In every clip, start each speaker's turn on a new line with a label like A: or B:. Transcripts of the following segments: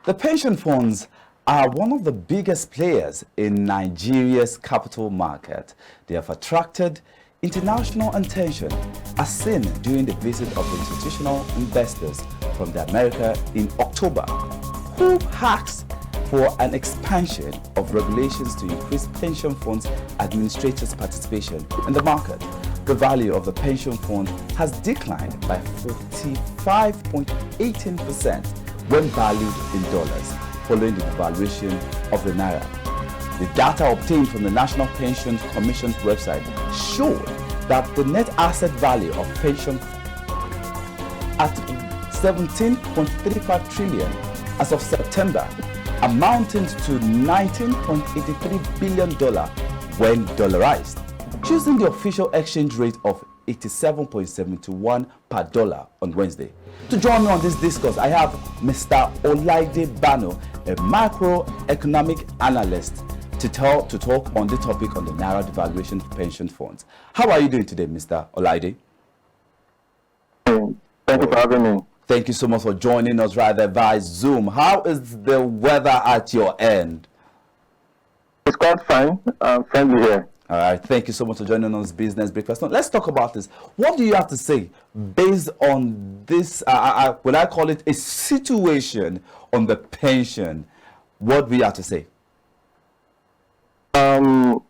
A: The pension funds are one of the biggest players in Nigeria's capital market. They have attracted international attention, as seen during the visit of institutional investors from America in October, who asked for an expansion of regulations to increase pension funds administrators' participation in the market. The value of the pension fund has declined by 45.18% when valued in dollars, following the devaluation of the naira. The data obtained from the National Pension Commission's website showed that the net asset value of pension at 17.35 trillion as of September, amounting to $19.83 billion when dollarized, choosing the official exchange rate of 87.71 per dollar on Wednesday. To join me on this discourse, I have Mr. Olaide Bano, a macroeconomic analyst, to talk on the topic on the naira devaluation of pension funds. How are you doing today, Mr. Olaide?
B: Thank you for having me.
A: Thank you so much for joining us right there via Zoom. How is the weather at your end?
B: It's quite fine. I'm friendly here.
A: All right. Thank you so much for joining us, Business Breakfast. Now, let's talk about this. What do you have to say based on this, what I call it, a situation on the pension? What do you have to say?
B: The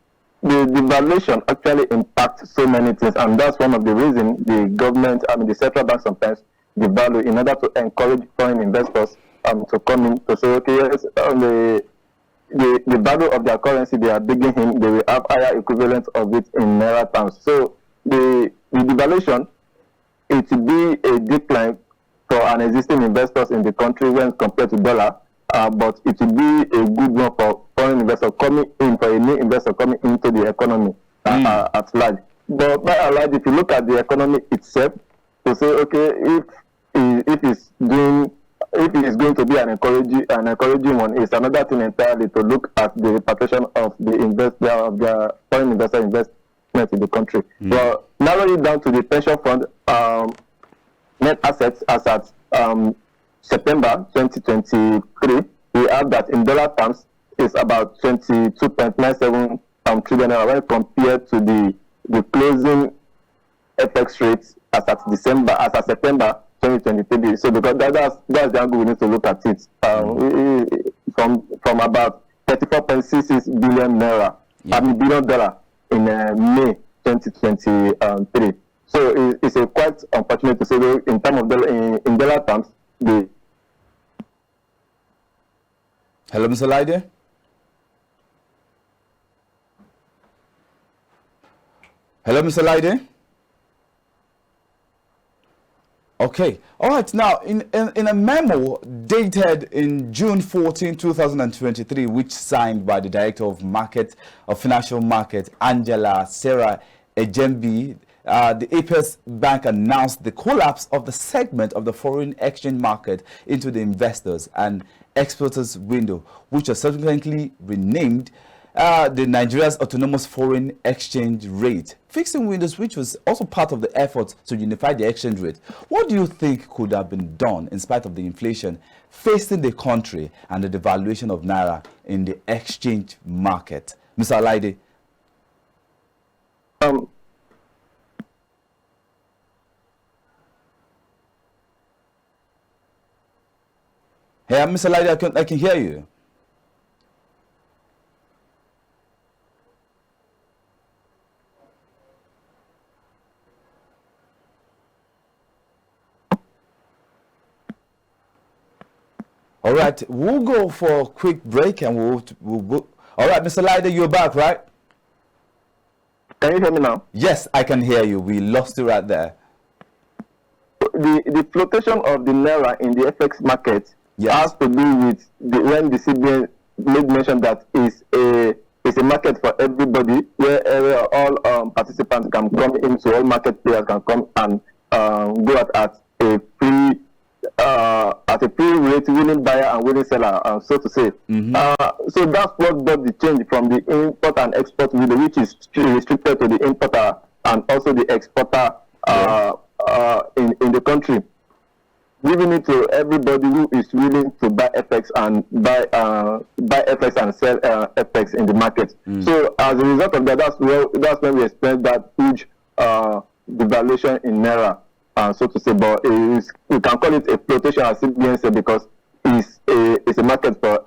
B: devaluation actually impacts so many things, and that's one of the reasons the government, the central bank sometimes devalue in order to encourage foreign investors to come in to say, okay, yes, the value of their currency they are digging in, they will have higher equivalent of it in naira terms. So the devaluation, it will be a decline for an existing investors in the country when compared to dollar, but it will be a good one for foreign investor coming in, for a new investor coming into the economy at large. But by and large, if you look at the economy itself, to say, okay, if it is going to be an encouraging one, is another thing entirely to look at the repatriation of the foreign investor investment in the country. But narrowing it down to the pension fund net assets as at September 2023, we have that in dollar terms is about 22.97 trillion when compared to the closing FX rates as at September 2023. So because that's the angle we need to look at it. From about 34.66 billion naira, billion dollar in May 2023. So it's a quite unfortunate to say that in terms of in dollar terms,
A: Hello, Mr. Laide. Hello, Mr. Laide. Okay. All right. Now, in a memo dated in June 14, 2023, which signed by the Director of Financial Market, Angela Sarah Ejembi, the Apex Bank announced the collapse of the segment of the foreign exchange market into the investors and exporters window, which was subsequently renamed the Nigeria's autonomous foreign exchange rate fixing windows, which was also part of the effort to unify the exchange rate. What do you think could have been done in spite of the inflation facing the country and the devaluation of naira in the exchange market, Mr. Alaide? Hey, Mr. Alaide, I can hear you. All right, we'll go for a quick break and we'll all right, Mr. Laide, you're back, right?
B: Can you hear me now?
A: Yes, I can hear you. We lost you right there.
B: The flotation of the naira in the FX market has to do with when the CBN made mention that it's a market for everybody, where all participants can come into, all market players can come and go at a free rate, willing buyer and willing seller, so to say. So that's what brought the change from the import and export window, which is restricted to the importer and also the exporter in the country. giving it to everybody who is willing to buy FX and buy FX and sell FX in the market. So as a result of that, that's when we expect that huge devaluation in naira, so to say. But we can call it a flotation, as CBN said, because it's a market for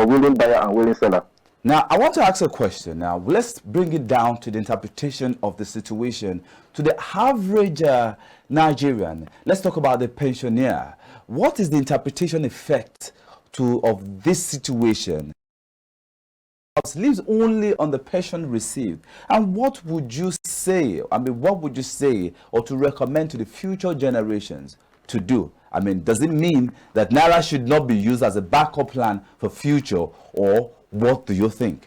B: willing buyer and willing seller.
A: Now, I want to ask a question. Now, let's bring it down to the interpretation of the situation to the average Nigerian. Let's talk about the pensioner. What is the interpretation effect of this situation? Lives only on the pension received. And what would you say? I mean, what would you say or to recommend to the future generations to do? I mean, does it mean that naira should not be used as a backup plan for future, or what do you think?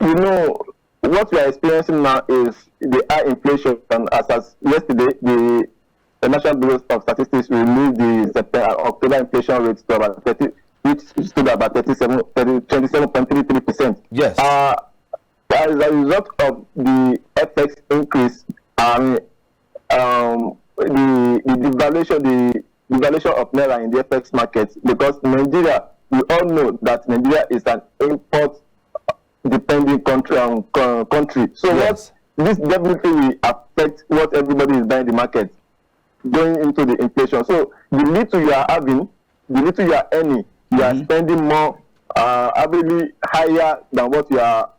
B: You know, what we are experiencing now is the high inflation. And as yesterday, the National Bureau of Statistics released the October inflation rate to about 30, which stood at about 27.33%.
A: Yes.
B: As a result of the FX increase, the devaluation of naira in the FX market, because Nigeria, we all know that Nigeria is an import-dependent country. So yes, this definitely will affect what everybody is buying in the market, going into the inflation. So the little you are having, the little you are earning, you are spending more, averagely higher than what you are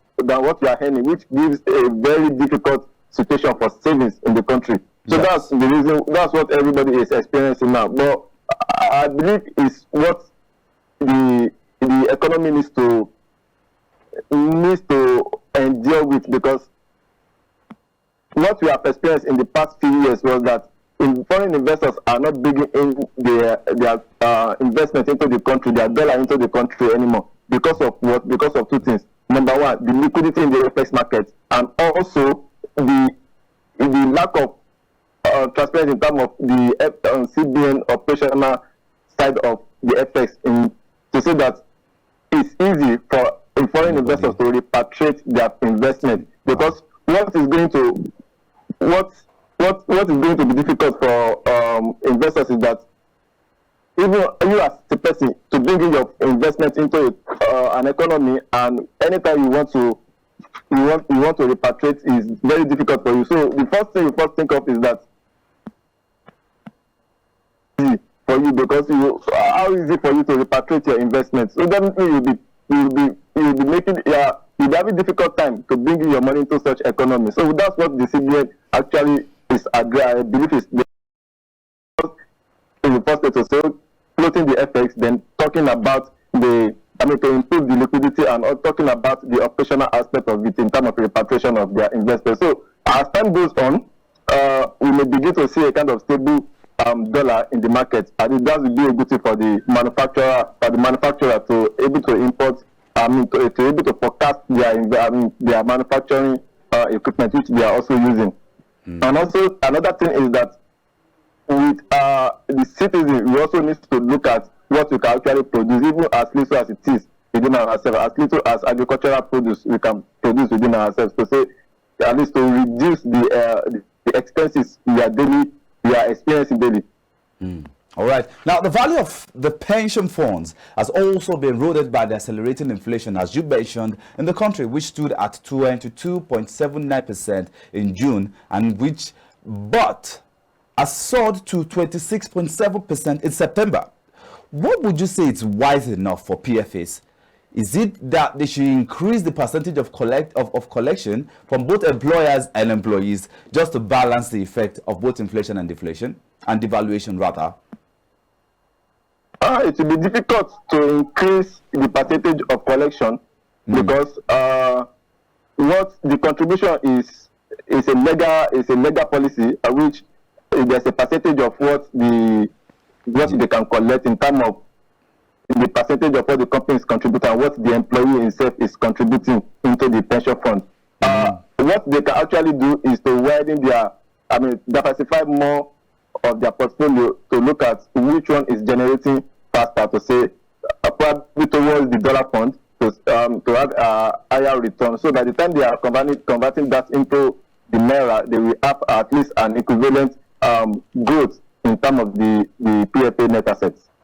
B: earning, which gives a very difficult situation for savings in the country. So that's the reason. That's what everybody is experiencing now. But I believe is what the economy needs to endure with, because what we have experienced in the past few years was that foreign investors are not bringing in their investment into the country, their dollar into the country anymore. Because of what? Because of two things. Number one, the liquidity in the FX market, and also the lack of transparency in terms of the CBN operational side of the FX, to say that it's easy for foreign investors to repatriate their investment, because what is going to be difficult for investors is that even you as a person to bring in your investment into an economy, and anytime you want to repatriate is very difficult for you. So the first thing you first think of is that for you, because how easy for you to repatriate your investments. So definitely you'll be making you'll be having difficult time to bring in your money into such economy. So that's what the CBN actually is. I believe is in the first place to say floating the FX, then talking about to improve the liquidity, and talking about the operational aspect of it in terms of repatriation of their investors. So as time goes on, we may begin to see a kind of stable dollar in the market, and that will be a good thing for the manufacturer to able to import, to able to forecast their manufacturing equipment, which they are also using. And also another thing is that with the citizen, we also need to look at what we can actually produce, even as little as it is within ourselves, as little as agricultural produce we can produce within ourselves, to say at least to reduce the expenses we are experiencing daily.
A: All right. Now, the value of the pension funds has also been eroded by the accelerating inflation, as you mentioned, in the country, which stood at 22.79% in June, but has soared to 26.7% in September. What would you say is wise enough for PFAs? Is it that they should increase the percentage of collection from both employers and employees, just to balance the effect of both inflation and deflation, and devaluation rather?
B: It will be difficult to increase the percentage of collection, because what the contribution is a legal policy, which there's a percentage of what they can collect in terms of the percentage of what the company is contributing and what the employee himself is contributing into the pension fund. What they can actually do is to widen diversify more of their portfolio, to look at which one is generating faster, to say probably towards the dollar fund, to have a higher return. So by the time they are converting that into the naira, they will have at least an equivalent growth in terms of the PFA net assets.